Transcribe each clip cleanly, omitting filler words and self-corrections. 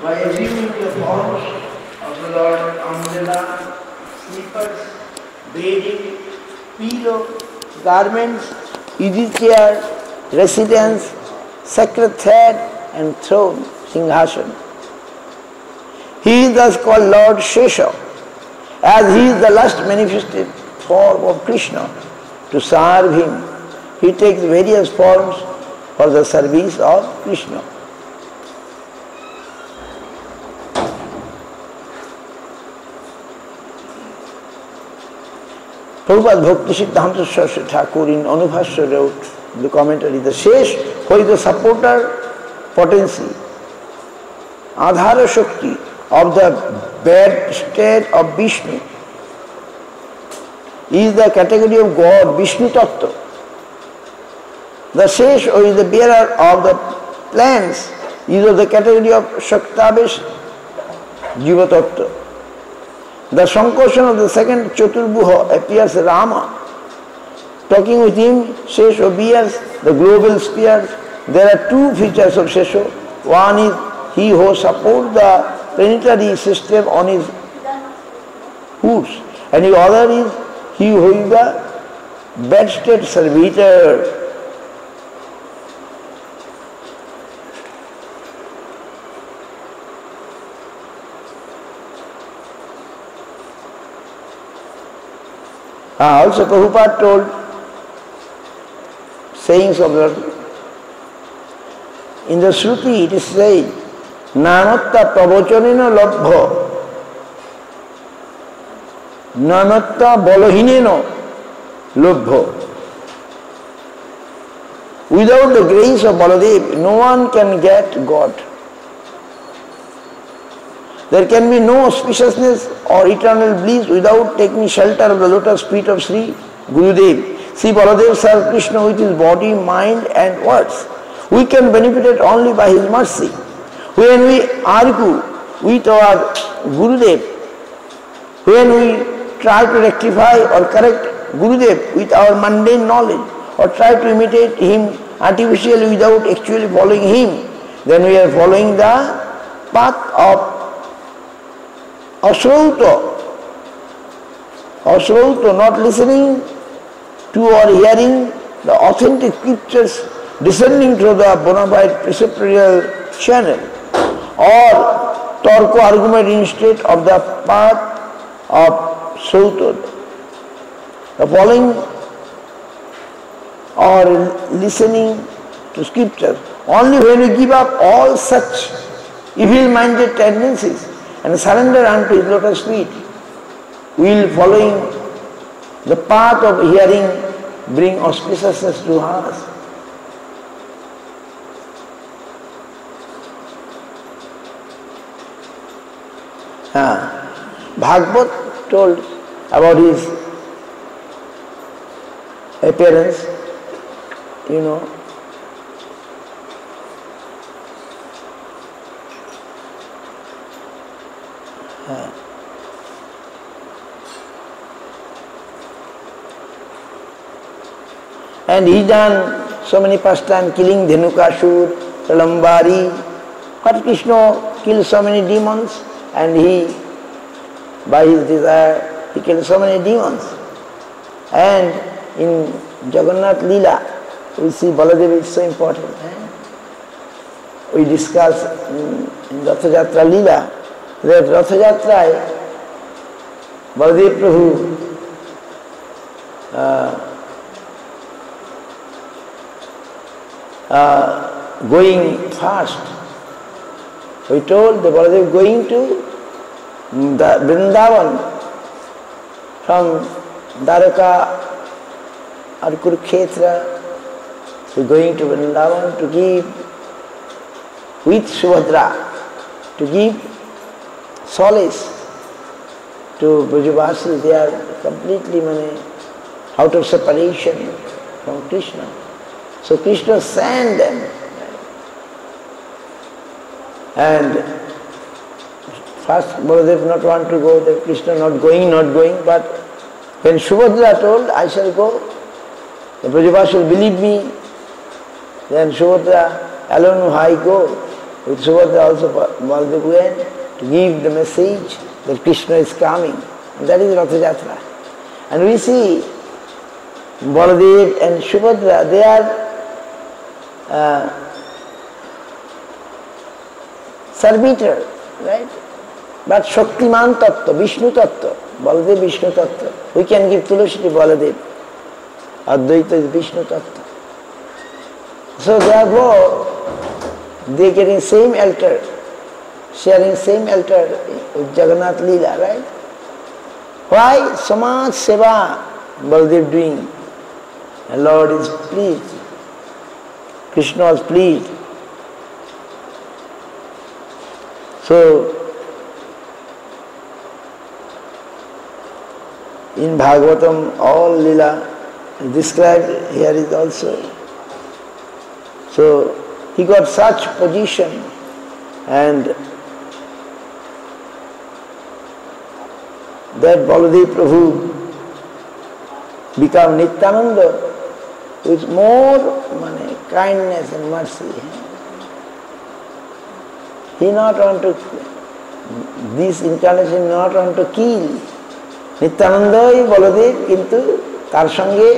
by assuming the forms of the Lord umbrella, slippers, bedding, pillow, garments, easy chair, residence, sacred thread and throne, Singhasan. He is thus called Lord Shesha, as he is the last manifested form of Krishna. To serve him, he takes various forms for the service of Krishna. Prabhupada Bhakti Siddhanta Saraswati Thakur in Anubhashya wrote the commentary, the Shesh, who is the supporter potency, Adhara Shakti of the bed state of Vishnu, is the category of God, Vishnu Tattva. The Shesh, who is the bearer of the plants, is of the category of Shaktavish Jiva Tattva. The Sankarsana of the second Chaturbuha appears Rama. Talking with him, Shesha bears the global spheres. There are two features of Shesha. One is he who supports the planetary system on his hooves, and the other is he who is the bedstead servitor. Also Prabhupada told sayings of the in the Shruti it is said, Namatta pravachanena labha, Namatta balahinena labha. Without the grace of Baladev, no one can get God. There can be no auspiciousness or eternal bliss without taking shelter of the lotus feet of Sri Gurudev. Sri Baladev served Krishna with his body, mind and words. We can benefit it only by his mercy. When we argue with our Gurudev, when we try to rectify or correct Gurudev with our mundane knowledge, or try to imitate him artificially without actually following him, then we are following the path of Ashrauta, not listening to or hearing the authentic scriptures descending through the bona fide preceptorial channel, or Tarko argument instead of the path of Shrauta. The following or listening to scriptures. Only when we give up all such evil-minded tendencies and surrender unto his lotus feet, we will, following the path of hearing, bring auspiciousness to us. Bhagavad told about his appearance, you know. And he done so many pastimes, killing Dhenukasur, Pralambari. But Krishna killed so many demons, and he, by his desire, he killed so many demons. And in Jagannath Leela, we see Baladev is so important. We discuss in Ratha Jatra Leela that Ratha Jatra, Baladev Prabhu going fast. We told the Baladev going to the Vrindavan from Dwaraka or Kurukshetra. We going to Vrindavan to give with Subhadra, to give solace to Brajavasis. They are completely out of separation from Krishna. So Krishna sent them. And first Baladev not want to go, then Krishna not going, but when Subhadra told, I shall go, the Brajavasis will believe me, then Subhadra alone I go. With Subhadra also Baladev went to give the message that Krishna is coming. And that is Ratha Jatra. And we see Baladev and Subhadra, they are servitor, right? But Shaktiman Tattva, Vishnu Tattva, Baladev Vishnu Tattva. We can give Tulasi to Baladev. Advaita is Vishnu Tattva. So therefore, they are getting same altar, sharing same altar with Jagannath Leela, right? Why? So much seva Baladev doing. And Lord is pleased. Krishna was pleased. So, in Bhagavatam, all Leela described here is also. So, he got such position and that Baladev Prabhu become Nityananda with more kindness and mercy. He not want to, this incarnation not want to kill. Nityanandai Baladev kintu tar sange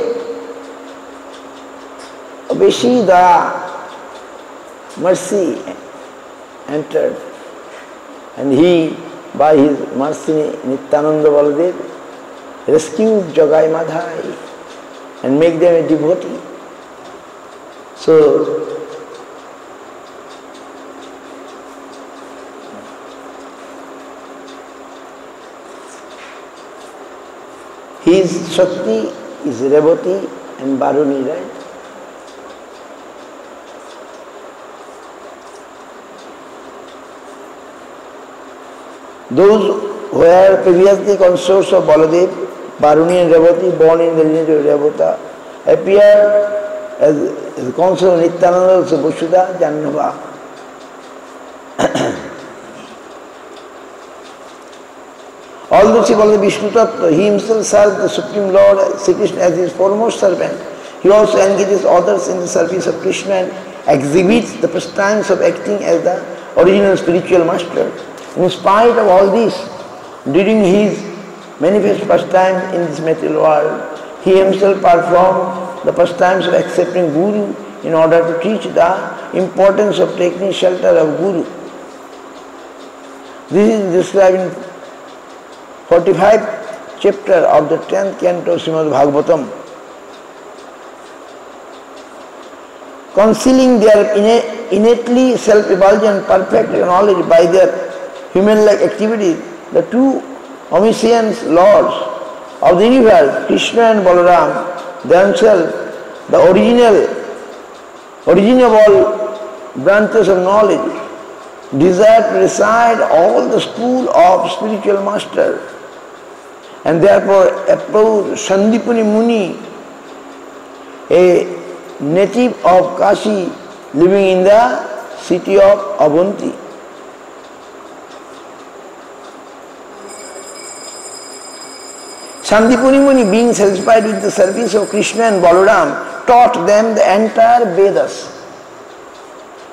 beshi daya, mercy entered. And he, by his mercy, Nityananda Baladev rescued Jagai Madhai and make them a devotee. So, his Shakti is Revati and Baruni, right? Those who were previously consorts of Baladev, Baruni and Revati, born in the lineage of Revata, appear as consort of Nityananda, Subhusuda, Jannava. Although Sri Baladev Vishnu Tattva, he himself serves the Supreme Lord Sri Krishna as his foremost servant. He also engages others in the service of Krishna and exhibits the pastimes of acting as the original spiritual master. In spite of all this, during his manifest pastime in this material world, he himself performed the pastimes of accepting Guru in order to teach the importance of taking shelter of Guru. This is described in 45th chapter of the 10th canto of Srimad Bhagavatam. Concealing their innately self-effulgent perfect knowledge by their human-like activities, the two omniscient lords of the universe, Krishna and Balaram, themselves, the origin of all branches of knowledge, desire to recite all the school of spiritual master, and therefore approached Sandipani Muni, a native of Kashi, living in the city of Avanti. Sandipani Muni, being satisfied with the service of Krishna and Balaram, taught them the entire Vedas,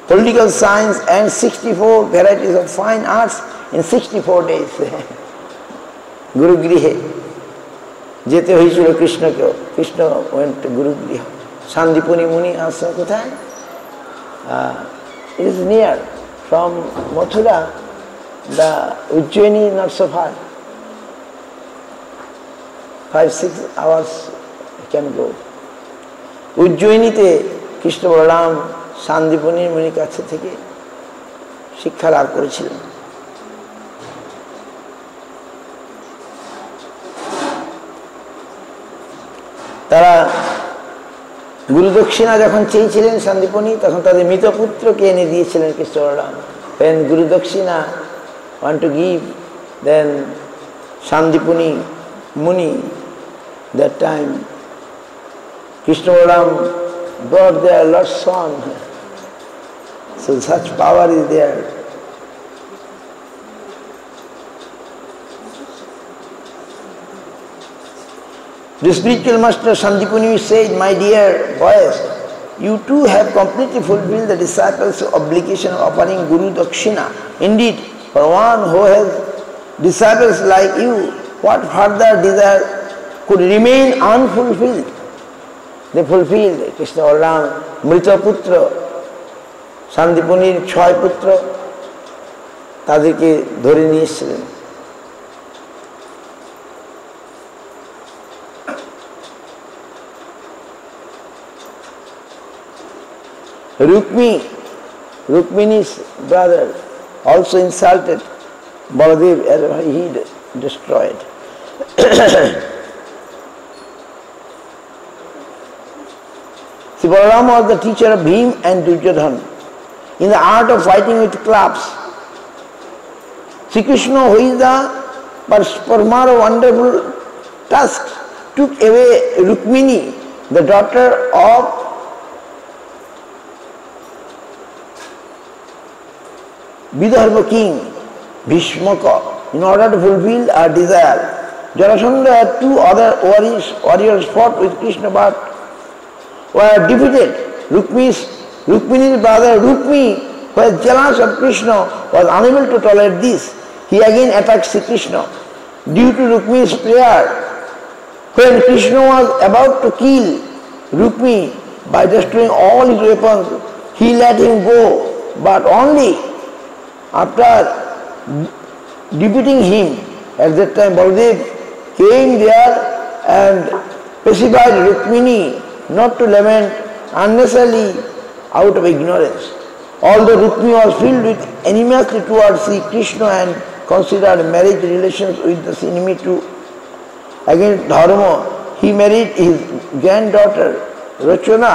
political science and 64 varieties of fine arts in 64 days. Guru Grihe. Jete hoyechilo Krishna kyo. Krishna went to Guru Griha. Sandipani Muni ashram kothay? It is near from Mathura. The Ujjaini not so far. 5-6 hours you can go. Ujjainite Krishna Balaram Sandipani Muni kache theke শিক্ষা লাভ করেছিলেন। তারা গুরুদক্ষিণা যখন চেয়েছিলেন সন্দীপনী, তখন তাদের মৃত পুত্রকে এনে দিয়েছিলেন Krishna Balaram. When Gurudakshina want to give, then Sandipani Muni, that time Krishna Balaram brought their lost son. So such power is there. The spiritual master Sandipani said, my dear boys, you too have completely fulfilled the disciples' obligation of offering Guru Dakshina. Indeed, for one who has disciples like you, what further desire could remain unfulfilled? They fulfilled Krishna Balaram, Mrita Putra, Sandipunir Chhoy Putra, তাদেরকে ধরে নিয়ে এসেছিলেন। Rukmini's brother also insulted Baladev as he destroyed. See, Balaram was the teacher of Bhim and Duryodhana in the art of fighting with clubs. Sri Krishna, who is the performer of wonderful tasks, took away Rukmini, the daughter of Vidarbha king, Bhishmaka, in order to fulfill her desire. Jarasandha had two other warriors fought with Krishna but were defeated. Rukmini's brother Rukmi, who was jealous of Krishna, was unable to tolerate this. He again attacked Sri Krishna. Due to Rukmini's prayer, when Krishna was about to kill Rukmi by destroying all his weapons, he let him go, but only after defeating him. At that time Baladev came there and pacified Rukmini not to lament unnecessarily out of ignorance. Although Rukmini was filled with animosity towards Sri Krishna and considered marriage relations with the enemy against Dharma, he married his granddaughter Rachana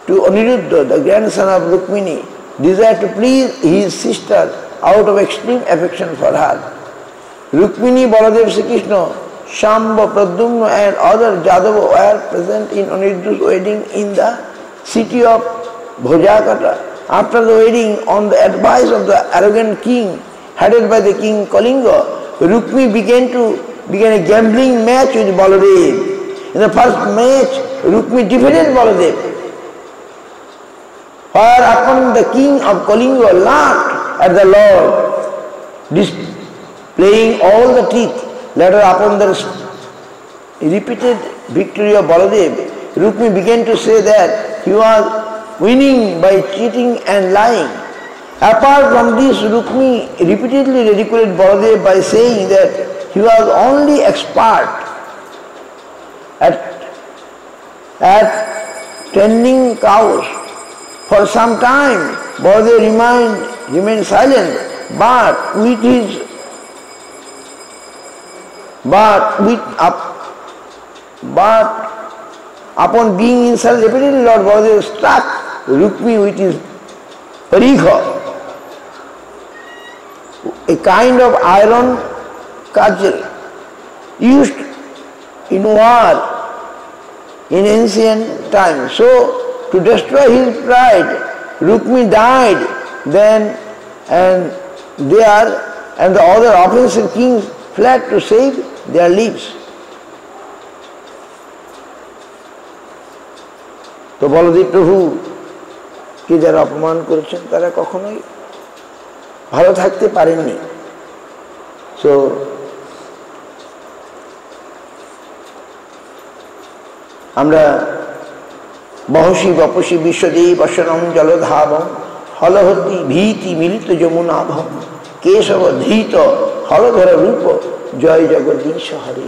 to Aniruddha, the grandson of Rukmini, desired to please his sister out of extreme affection for her. Rukmini, Baladev, Sri Krishna, Shamba, Pradyumna and other Jadava were present in Aniruddha's wedding in the city of Bhojakata. After the wedding, on the advice of the arrogant king, headed by the king Kalinga, Rukmi began a gambling match with Baladev. In the first match, Rukmi defeated Baladev. Whereupon the king of Kalinga laughed at the Lord, displaying all the teeth. Later, upon the repeated victory of Baladev, Rukmi began to say that he was winning by cheating and lying. Apart from this, Rukmi repeatedly ridiculed Baladev by saying that he was only expert at tending cows. For some time, Baladev remained silent, but upon being insulted repeatedly, Lord Baladev struck Rukmi with his parikha, a kind of iron cudgel used in war in ancient times. So, to destroy his pride, Rukmi died then, and the other offensive kings fled to save their lives. তো বলদেব প্রভু কে যারা অপমান করেছেন তারা কখনোই ভালো থাকতে পারেননি। সো আমরা বহসী বপসী বিশ্বদেব অশনম জলধাবম হলহতি ভীতি মিলিত যমুনাভম কেশব ধৃত হলধর রূপ জয় জগদীশ হরে।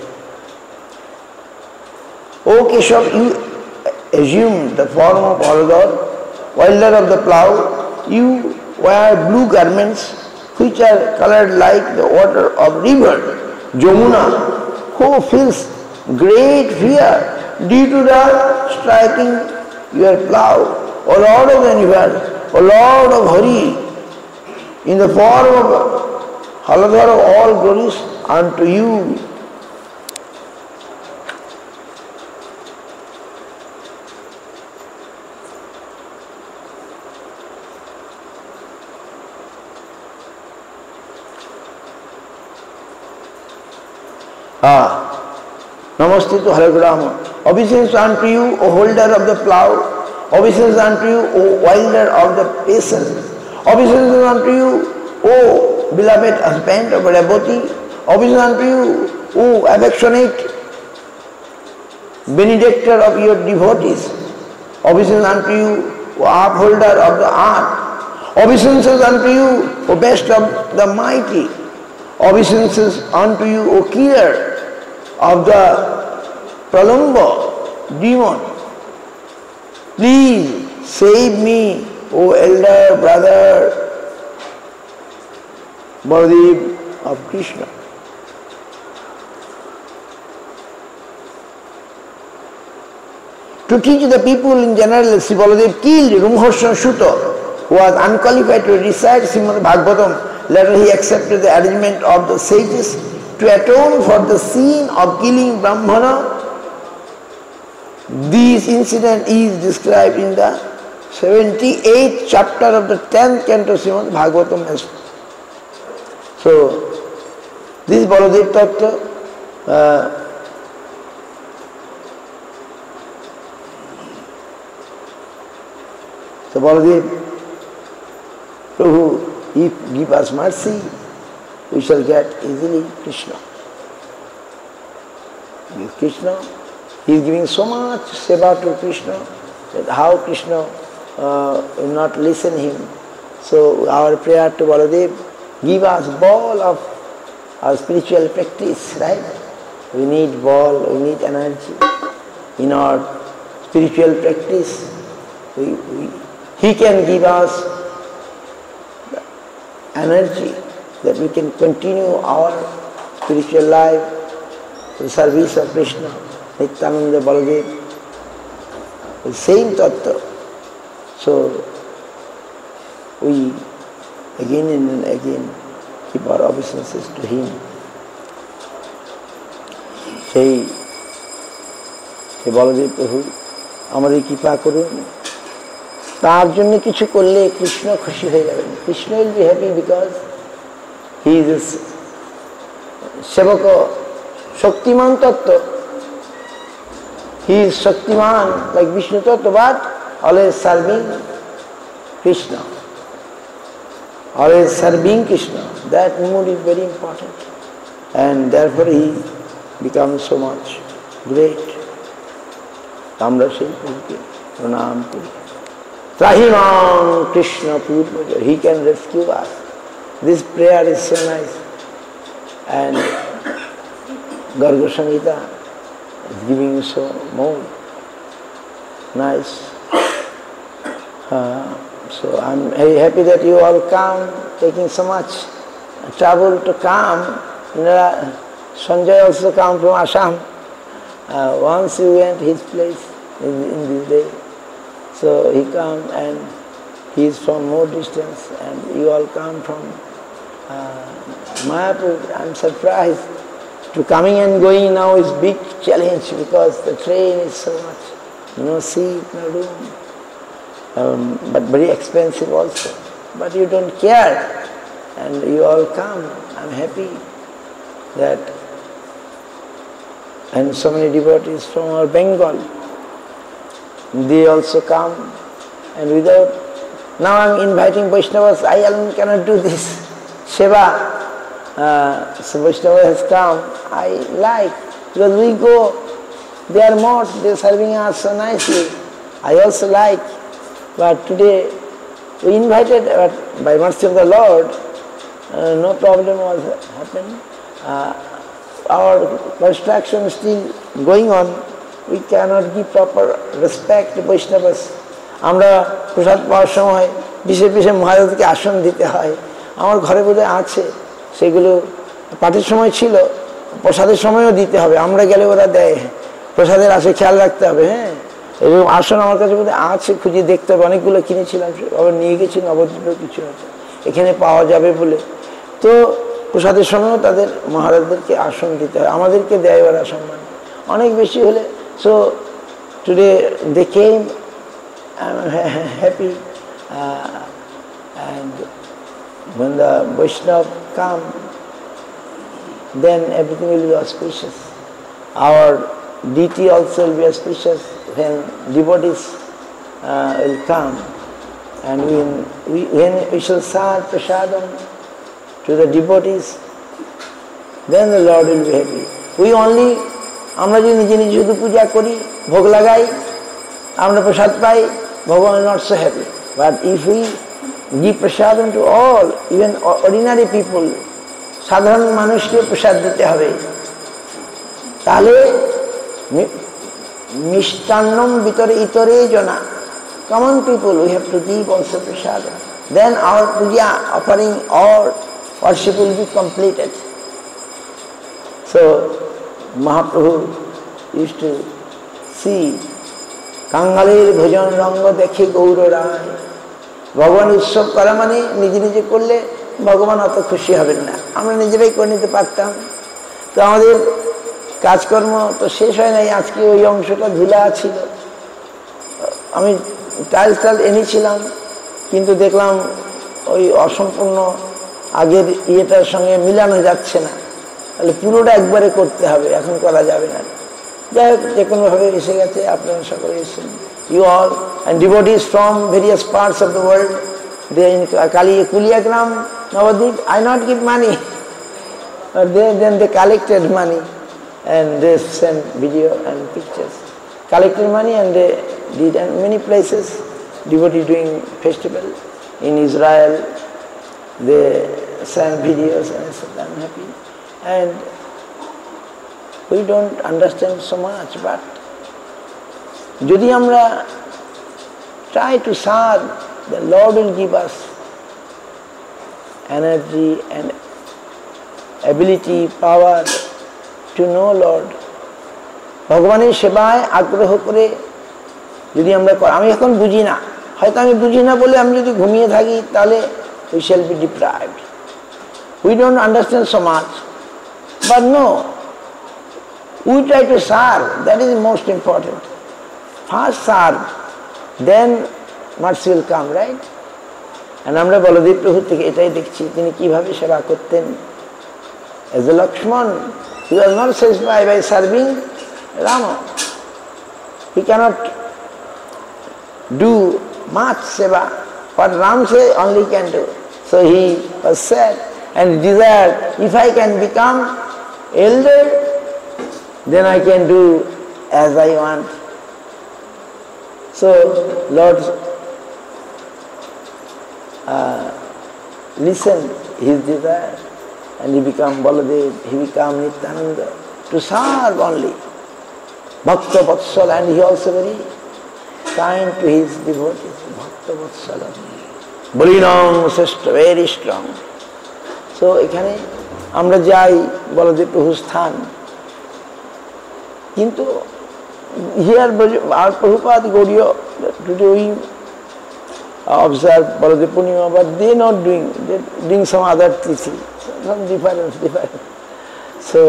O Keshav, you assume the form of Haladhar, wielder of the plough. You wear blue garments which are colored like the water of river Jamuna, who feels great fear due to the striking your plough. O Lord of the universe, O Lord of Hari, in the form of Haladhar of all glories unto you. Namaste to Halagrama. Obeisance unto you, O holder of the plough. Obeisance unto you, O wilder of the patience. Obeisance unto you, O beloved husband of Reboti. Obeisance unto you, O affectionate benedictor of your devotees. Obeisance unto you, O upholder of the earth. Obeisances unto you, O best of the mighty. Obeisances unto you, O killer of the Pralamba demon. Please save me, O elder brother Baladev of Krishna. To teach the people in general, Sri Baladev killed Rumharsana Sutta, who was unqualified to recite Srimad Bhagavatam. Later he accepted the arrangement of the sages to atone for the sin of killing Brahmana. This incident is described in the 78th chapter of the 10th canto Srimad Bhagavatam. So, this Baladev Tattva, so Baladev, Prabhu, if give us mercy, we shall get easily Krishna. With Krishna, he is giving so much seva to Krishna that how Krishna will not listen him. So our prayer to Baladev, give us ball of our spiritual practice, right? We need ball, we need energy in our spiritual practice. He can give us energy that we can continue our spiritual life, the service of Krishna, Nityananda Baladev, the same tattva. So we again and again keep our obeisances to him. Say Baladev Prabhu, আমাদের কৃপা করুন, তার জন্য কিছু করলে কৃষ্ণ খুশি হয়ে যাবেন। Krishna will be happy because he is সেবক শক্তিমান তত্ত্ব। He is Shaktiman like Vishnu Tattva, but always serving Krishna. Always serving Krishna. That mood is very important. And therefore he becomes so much great. আমরা সেই প্রভুকে প্রণাম করি। Trahimam Krishna Purvaja. He can rescue us. This prayer is so nice. And Garga Samhita is giving so more nice. So I'm very happy that you all come, taking so much trouble to come. Sanjay also come from Assam. Once he went his place in this day. So he come and he is from more distance and you all come from Mayapur. I'm surprised. To coming and going now is big challenge because the train is so much, no seat, no room, but very expensive also. But you don't care and you all come. I'm happy that, and so many devotees from our Bengal, they also come, and without, now I'm inviting Vaishnavas, I alone cannot do this, Seva. So Vaishnava has come, I like, because we go, they are more, they are serving us so nicely, I also like, but today we invited, but by mercy of the Lord, no problem was happening. Our construction is still going on. We cannot give proper respect to Vaishnavas. আমরা প্রসাদ পাওয়ার সময় বিশেষ বিশেষ মহারাজকে আসন দিতে হয়। আমার ঘরে বোধহয় আছে, সেগুলো পাঠের সময় ছিল, প্রসাদের সময়ও দিতে হবে। আমরা গেলে ওরা দেয়, প্রসাদের আসে খেয়াল রাখতে হবে। হ্যাঁ, এরকম আসন আমার কাছে বোধহয় আছে, খুঁজে দেখতে হবে। অনেকগুলো কিনেছিলাম, আবার নিয়ে গেছি, নবদ্বীপ কিছু আছে, এখানে পাওয়া যাবে বলে। তো প্রসাদের সময়ও তাদের মহারাজদেরকে আসন দিতে হয়, আমাদেরকে দেয় ওরা সম্মান অনেক বেশি হলে। So today they came, I'm happy, and when the Vaishnava come, then everything will be auspicious. Our deity also will be auspicious when devotees will come, and when we shall serve prasadam to the devotees, then the Lord will be happy. We only, আমরা যদি নিজে নিজে শুধু পূজা করি, ভোগ লাগাই, আমরা প্রসাদ পাই, Bhagavan is not so happy. But if we give prasadam to all, even ordinary people, সাধারণ মানুষকে প্রসাদ দিতে হবে, তাহলে মিষ্টান্নম ভিতরে ইতরে জনা, common people, we have to give also prasadam. Then our puja, offering or worship will be completed. So Mahaprabhu used to see কাঙ্গালের ভোজন রঙ্গ দেখে গৌর রায়, ভগবান উৎসব করা মানে নিজে নিজে করলে ভগবান অত খুশি হবেন না, আমরা নিজেরাই করে নিতে পারতাম। তো আমাদের কাজকর্ম তো শেষ হয় নাই, আজকে ওই অংশটা ধুলা ছিল, আমি টাইলস এনেছিলাম, কিন্তু দেখলাম ওই অসম্পূর্ণ আগের ইয়েটার সঙ্গে মিলানো যাচ্ছে না, তাহলে পুরোটা একবারে করতে হবে, এখন করা যাবে না। যাই হোক, যে কোনোভাবে এসে গেছে, আপনারা সকলে এসেছেন, you all and devotees from various parts of the world, they in Kuliagram, Navadip, I not give money, but then they collected money and they sent video and pictures, collected money and they did, and many places devotees doing festival in Israel, they sent videos, and I said, I'm happy. And we don't understand so much, but যদি আমরা try to serve, the Lord will give us energy and ability, power to know Lord. ভগবানের সেবায় আগ্রহ করে যদি আমরা, আমি এখন বুঝি না, হয়তো আমি বুঝি না বলে আমি যদি ঘুমিয়ে থাকি, তাহলে we shall be deprived. We don't understand so much, but no, we try to serve, that is most important. First serve, then mercy will come, right? And আমরা বলদেব প্রভু থেকে এটাই দেখছি, তিনি কিভাবে সেবা করতেন। As a Lakshman, he was not satisfied by serving Rama. He cannot do much seva, what Ram say only can do. So he was sad and desired, if I can become elder, then I can do as I want. So Lord listened his desire, and he became Baladev, he became Nityananda, to serve only. Bhakta Vatsala, and he also very kind to his devotees. Bhakta Vatsala. Balinam Srishta, very strong. So এখানে আমরা যাই বলদেব প্রভুর স্থান, কিন্তু here our Prabhupada Gauriya, today we observe Baladev Purnima, but they not doing, they doing some other tithi, some difference. So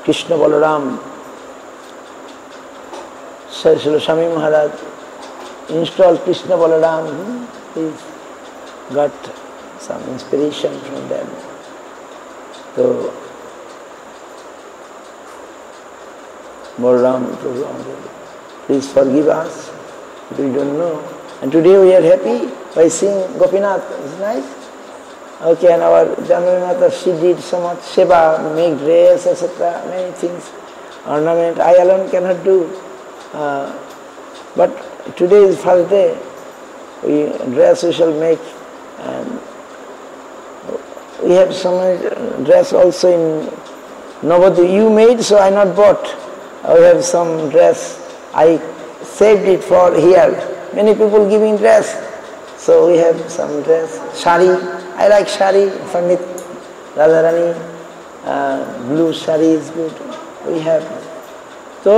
Krishna Balaram, Srila Swami Maharaj installed Krishna Balaram. He's got some inspiration from them. So Balaram, please forgive us, we don't know. And today we are happy by seeing Gopinath, it's nice. Okay, and our Janmani Mata, she did so much seva, make dress, etc., many things, ornament, I alone cannot do. But today is first day, dress we shall make, and we have some dress also in Navadvip. You made, so I not bought. I have some dress, I saved it for here. Many people giving dress, so we have some dress. Shari, I like shari, Pandit Radharani, blue shari is good. We have. So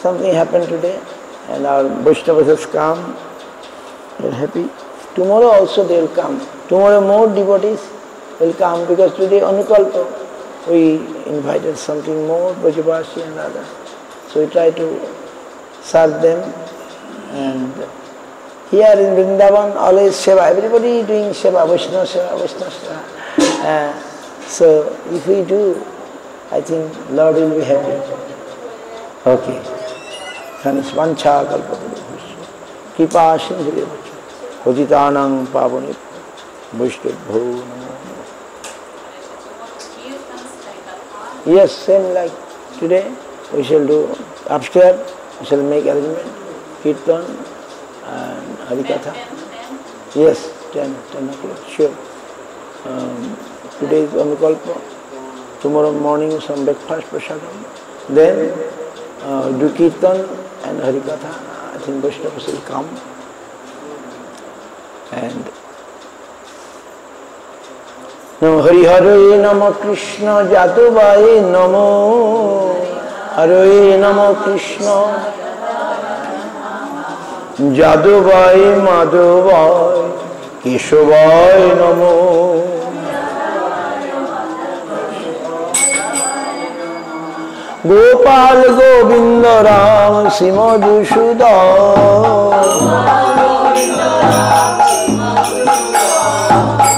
something happened today, and our Vaishnavas has come. We are happy. Tomorrow also they will come. Tomorrow more devotees will come, because today Anukalpa, we invited something more, Brajavashi and others. So we try to serve them. And here in Vrindavan, always seva, everybody doing seva, Vaishnava seva, Vaishnava seva. So if we do, I think Lord will be happy. Okay. Vancha kalpatarubhasya kripa sindhureva patitanang pavane vaishnavabho namo. Yes, same like today. We shall do upstairs. We shall make arrangement, kirtan and harikatha. Yes, 10 o'clock, sure. Today is Anukalpa. Tomorrow morning some breakfast prasadam. Then do kirtan and harikatha. I think Vaishnavas will come. And Namo Hari Hare Namo Krishna Jatuvai Namo Hare Namo Krishna Jaduvai Madhuvai Keshavai Namo Gopal Govinda Ram Simadhusudan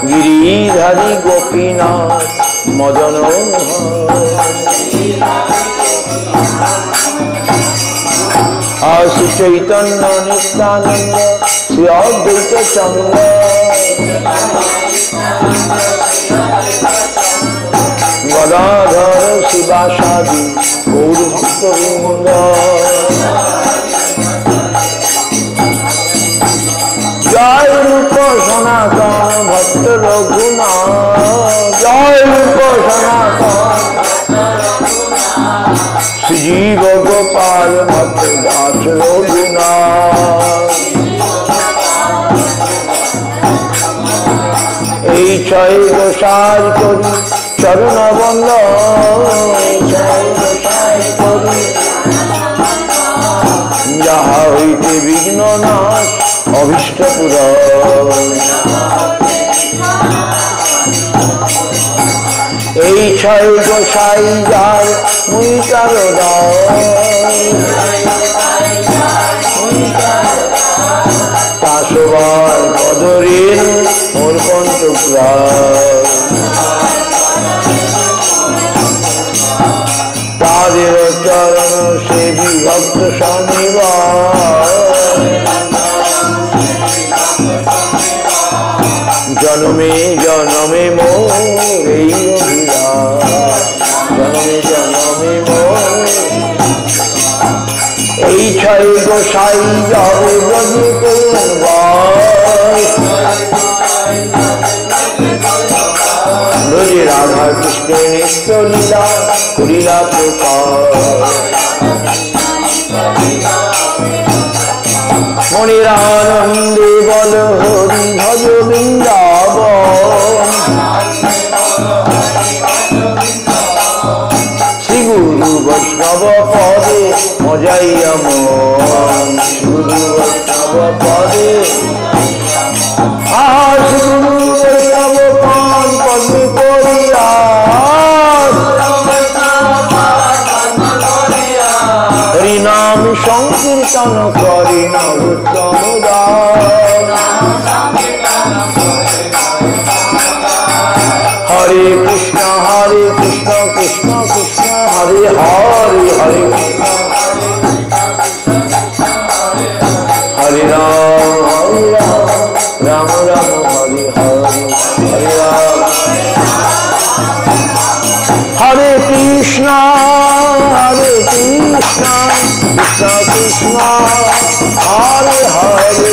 Giridhari Gopinath Madanohar Asi Chaitanya Nityananda Sri Advaita Chandra Gadadhara Sivasadi Gaura Bhakta Jai Rupa Sanatana Bhatta Raghunath Jai Rupa Sanatana Sri Jiva Gopal Bhatta Das Raghunath Ei Chai Gosai Kori Charana Bandha Ei Chai Gosai Kori Jaha Hoite Vigna Nash Abhishta-pura Ei Chai Gosai Jar Mui Charodai Tasovar Padorin Mor Pantokrai Tadir Charana Sevi Bhakta Shanivar Janame Janame Mor Ei Abhiraj Janame Janame Mor Ei Chai Gosai Jare Braje Kurunvai Braje Radha Krishna Nitya Lila Kurila Prokar Moniranande Bal Hari Bhaj Vrindavan Sri Guru Vaishnava Pade Majaya Mon Sri Guru Vaishnava Pade Sri Guru Vaishnava Pade Padme Koriya Harinam Sankirtan Karina Uttamudar Hare Krishna Krishna Krishna Hare Hare Hare Krishna Hare Ram Ram Ram Hare Hare Hare Ram Hare Krishna Krishna Krishna Hare Hare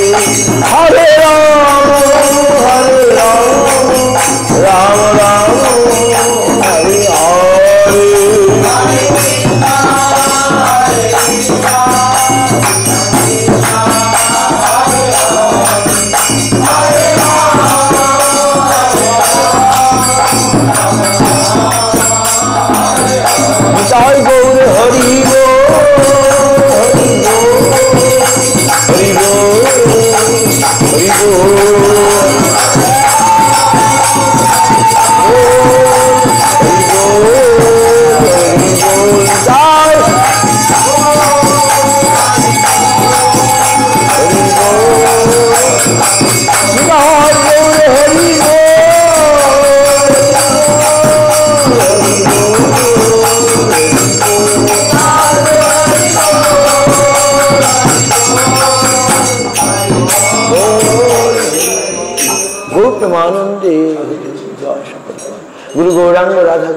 Hare Ram Ram Ram Hare Hare Jai Gaur Hari Bol Hari Bol Hari Bol গৌতমানন্দে জয় সকল। গুরু গৌরাঙ্গ রাধা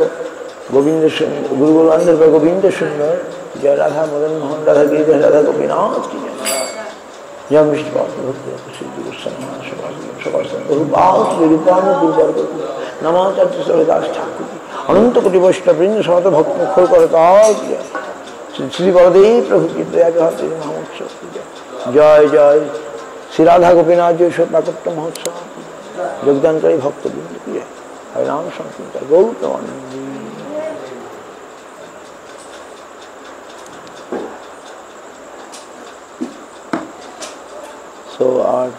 গোবিন্দ সুন্দর, গুরু গৌরাঙ্গের পর গোবিন্দ সুন্দর, জয় রাধা মদন মোহন রাধা গিরিধর রাধা গোপীনাথ কি জয়। जय विष्णु सिद्धि गोस्वामी नमाचार्य सरदास ठाकुर अनंत कोटि वैष्णव वृंद समत भक्त मुखर करताल श्री बलदेव प्रभु की दया महोत्सव जय जय श्री राधा गोपीनाथ जी प्राकट्य महोत्सव योगदानकारी भक्त वृंद की जय। हरिनाम संकीर्तन गौतम। So our